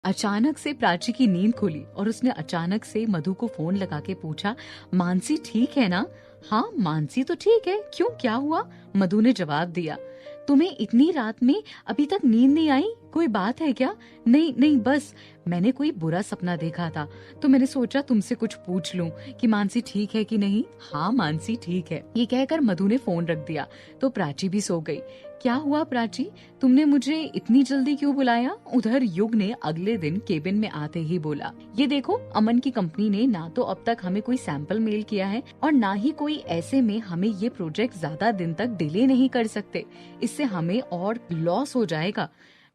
अचानक से प्राची की नींद खुली और उसने अचानक से मधु को फोन लगा के पूछा, मानसी ठीक है ना? हाँ मानसी तो ठीक है, क्यों क्या हुआ? मधु ने जवाब दिया, तुम्हें इतनी रात में अभी तक नींद नहीं आई? कोई बात है क्या? नहीं नहीं, बस मैंने कोई बुरा सपना देखा था तो मैंने सोचा तुमसे कुछ पूछ लूं कि मानसी ठीक है कि नहीं। हाँ मानसी ठीक है, ये कहकर मधु ने फोन रख दिया तो प्राची भी सो गई। क्या हुआ प्राची, तुमने मुझे इतनी जल्दी क्यों बुलाया? उधर युग ने अगले दिन केबिन में आते ही बोला, ये देखो अमन की कंपनी ने ना तो अब तक हमें कोई सैंपल मेल किया है और ना ही कोई, ऐसे में हमें ये प्रोजेक्ट ज्यादा दिन तक डिले नहीं कर सकते, इससे हमें और लॉस हो जाएगा।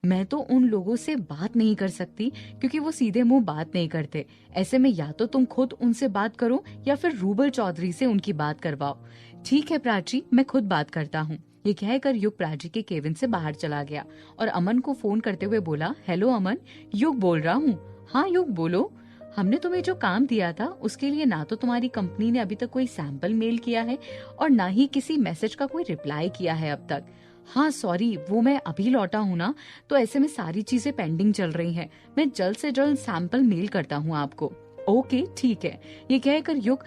मैं तो उन लोगों से बात नहीं कर सकती क्योंकि वो सीधे मुंह बात नहीं करते। ऐसे में या तो तुम खुद उनसे बात करो या फिर रूबल चौधरी से उनकी बात करवाओ। ठीक है प्राची, मैं खुद बात करता हूँ। ये कहकर युग प्राची के केबिन से बाहर चला गया और अमन को फोन करते हुए बोला, हेलो अमन, युग बोल रहा हूँ। हाँ युग बोलो। हमने तुम्हें जो काम दिया था उसके लिए ना तो तुम्हारी कंपनी ने अभी तक कोई सैंपल मेल किया है और ना ही किसी मैसेज का कोई रिप्लाई किया है अब तक। हाँ सॉरी, वो मैं अभी लौटा हूँ ना, तो ऐसे में सारी चीजें पेंडिंग चल रही हैं। मैं जल्द से जल्द सैंपल मेल करता हूँ आपको। ओके ठीक है। ये कहकर युग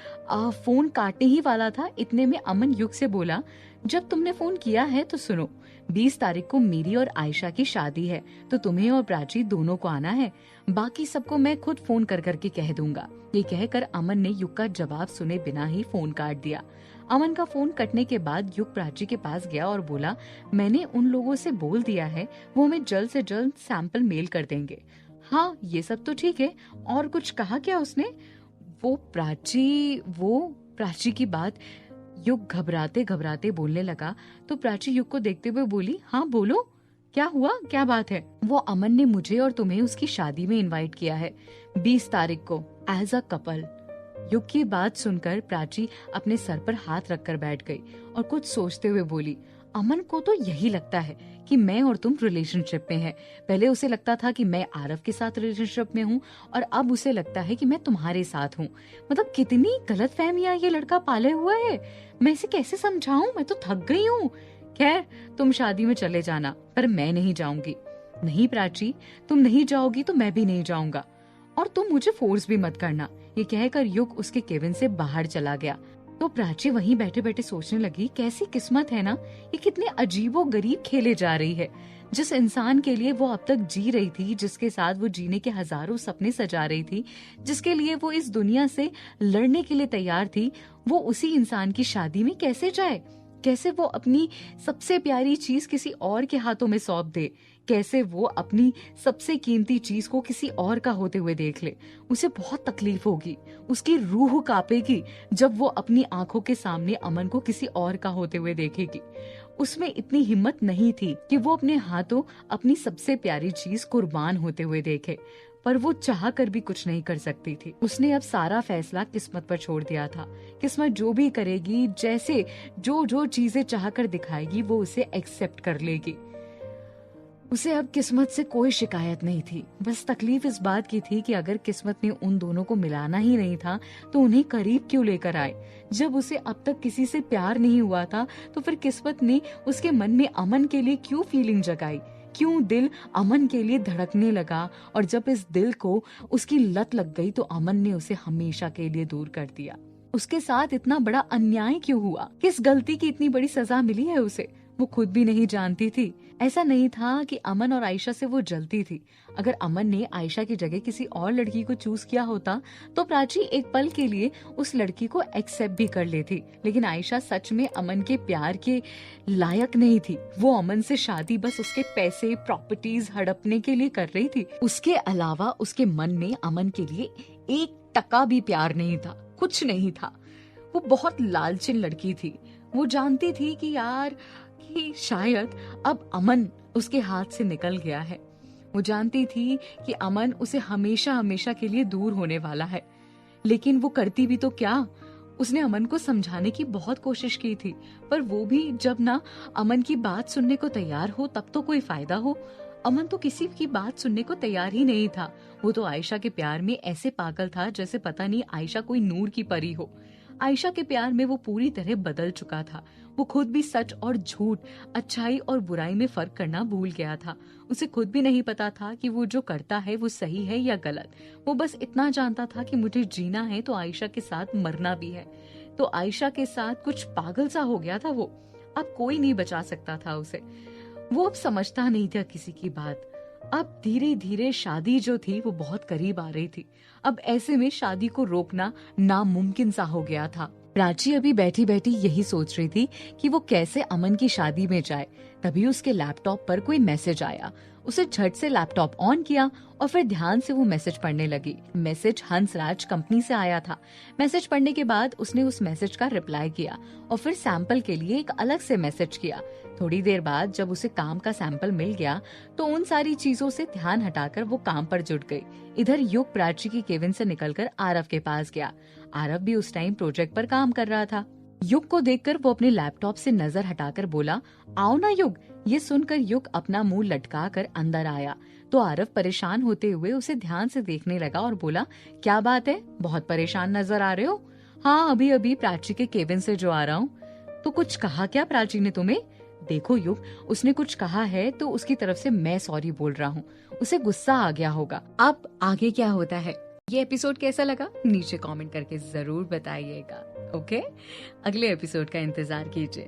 फोन काटने ही वाला था, इतने में अमन युग से बोला, जब तुमने फोन किया है तो सुनो, 20 तारीख को मेरी और आयशा की शादी है तो तुम्हें और प्राची दोनों को आना है। बाकी सबको मैं खुद फोन कर करके कह दूंगा। ये कहकर अमन ने युग का जवाब सुने बिना ही फोन काट दिया। अमन का फोन कटने के बाद युग प्राची के पास गया और बोला, मैंने उन लोगों से बोल दिया है, वो हमें जल्द से जल्द सैंपल मेल कर देंगे। हाँ ये सब तो ठीक है, और कुछ कहा क्या उसने? वो प्राची की बात युग घबराते घबराते बोलने लगा तो प्राची युग को देखते हुए बोली, हाँ बोलो, क्या हुआ, क्या बात है? वो अमन ने मुझे और तुम्हें उसकी शादी में इनवाइट किया है 20 तारीख को एज अ कपल। युग की बात सुनकर प्राची अपने सर पर हाथ रखकर बैठ गई और कुछ सोचते हुए बोली, अमन को तो यही लगता है कि मैं और तुम रिलेशनशिप में हैं। पहले उसे लगता था कि मैं आरव के साथ रिलेशनशिप में हूँ और अब उसे लगता है कि मैं तुम्हारे साथ हूँ। मतलब कितनी गलतफहमियां ये लड़का पाले हुआ है। मैं इसे कैसे समझाऊं, मैं तो थक गई हूँ। खैर तुम शादी में चले जाना, पर मैं नहीं जाऊंगी। नहीं प्राची, तुम नहीं जाओगी तो मैं भी नहीं जाऊंगा, और तुम मुझे फोर्स भी मत करना। ये कहकर युग उसके केबिन से बाहर चला गया तो प्राची वहीं बैठे बैठे सोचने लगी, कैसी किस्मत है ना, ये कितने अजीबो गरीब खेले जा रही है। जिस इंसान के लिए वो अब तक जी रही थी, जिसके साथ वो जीने के हजारों सपने सजा रही थी, जिसके लिए वो इस दुनिया से लड़ने के लिए तैयार थी, वो उसी इंसान की शादी में कैसे जाए? कैसे वो अपनी सबसे प्यारी चीज किसी और के हाथों में सौंप दे? कैसे वो अपनी सबसे कीमती चीज को किसी और का होते हुए देख ले? उसे बहुत तकलीफ होगी, उसकी रूह कांपेगी जब वो अपनी आंखों के सामने अमन को किसी और का होते हुए देखेगी। उसमें इतनी हिम्मत नहीं थी कि वो अपने हाथों अपनी सबसे प्यारी चीज कुर्बान होते हुए देखे, पर वो चाह कर भी कुछ नहीं कर सकती थी। उसने अब सारा फैसला किस्मत पर छोड़ दिया था। किस्मत जो भी करेगी, जैसे जो जो चीजें चाह कर दिखाएगी, वो उसे एक्सेप्ट कर लेगी। उसे अब किस्मत से कोई शिकायत नहीं थी। बस तकलीफ इस बात की थी कि अगर किस्मत ने उन दोनों को मिलाना ही नहीं था तो उन्हें करीब क्यों लेकर आए? जब उसे अब तक किसी से प्यार नहीं हुआ था तो फिर किस्मत ने उसके मन में अमन के लिए क्यों फीलिंग जगाई? क्यों दिल अमन के लिए धड़कने लगा? और जब इस दिल को उसकी लत लग गई तो अमन ने उसे हमेशा के लिए दूर कर दिया। उसके साथ इतना बड़ा अन्याय क्यों हुआ? किस गलती की इतनी बड़ी सजा मिली है उसे? वो खुद भी नहीं जानती थी। ऐसा नहीं था कि अमन और आयशा से वो जलती थी। अगर अमन ने आयशा की जगह किसी और लड़की को चूज किया होता तो प्राची एक पल के लिए उस लड़की को एक्सेप्ट भी कर लेती, लेकिन आयशा सच में अमन के प्यार के लायक नहीं थी। वो अमन से शादी बस उसके पैसे प्रॉपर्टीज हड़पने के लिए कर रही थी। उसके अलावा उसके मन में अमन के लिए 1% भी प्यार नहीं था, कुछ नहीं था। वो बहुत लालचिन लड़की थी। वो जानती थी कि यार कि शायद अब अमन उसके हाथ से निकल गया है। वो जानती थी कि अमन उसे हमेशा हमेशा के लिए दूर होने वाला है, लेकिन वो करती भी तो क्या? उसने अमन को समझाने की बहुत कोशिश की थी, पर वो भी जब ना अमन की बात सुनने को तैयार हो तब तो कोई फायदा हो। अमन तो किसी की बात सुनने को तैयार ही नहीं था। वो तो आयशा के प्यार में ऐसे पागल था जैसे पता नहीं आयशा कोई नूर की परी हो। आयशा के प्यार में वो पूरी तरह बदल चुका था। वो खुद भी सच और झूठ, अच्छाई और बुराई में फर्क करना भूल गया था। उसे खुद भी नहीं पता था कि वो जो करता है वो सही है या गलत। वो बस इतना जानता था कि मुझे जीना है तो आयशा के साथ मरना भी है। तो आयशा के साथ कुछ पागल सा हो गया था वो। अब कोई नहीं बचा सकता था उसे। वो अब समझता नहीं था किसी की बात। अब धीरे धीरे शादी जो थी वो बहुत करीब आ रही थी। अब ऐसे में शादी को रोकना नामुमकिन सा हो गया था। प्राची अभी बैठी बैठी यही सोच रही थी कि वो कैसे अमन की शादी में जाए। तभी उसके लैपटॉप पर कोई मैसेज आया। उसे झट से लैपटॉप ऑन किया और फिर ध्यान से वो मैसेज पढ़ने लगी। मैसेज हंसराज कंपनी से आया था। मैसेज पढ़ने के बाद उसने उस मैसेज का रिप्लाई किया और फिर सैंपल के लिए एक अलग से मैसेज किया। थोड़ी देर बाद जब उसे काम का सैंपल मिल गया तो उन सारी चीजों से ध्यान हटाकर वो काम पर जुट गई। इधर युग प्राची की केबिन से निकलकर आरव के पास गया। आरव भी उस टाइम प्रोजेक्ट पर काम कर रहा था। युग को देखकर वो अपने लैपटॉप से नजर हटाकर बोला, आओ ना युग। ये सुनकर युग अपना मुंह लटकाकर अंदर आया तो आरव परेशान होते हुए उसे ध्यान से देखने लगा और बोला, क्या बात है, बहुत परेशान नजर आ रहे हो? हाँ, अभी अभी प्राची के केबिन से जो आ रहा हूँ। तो कुछ कहा क्या प्राची ने तुम्हें? देखो युग, उसने कुछ कहा है तो उसकी तरफ से मैं सॉरी बोल रहा हूँ। उसे गुस्सा आ गया होगा। अब आगे क्या होता है, ये एपिसोड कैसा लगा नीचे कमेंट करके जरूर बताइएगा। ओके, अगले एपिसोड का इंतजार कीजिए।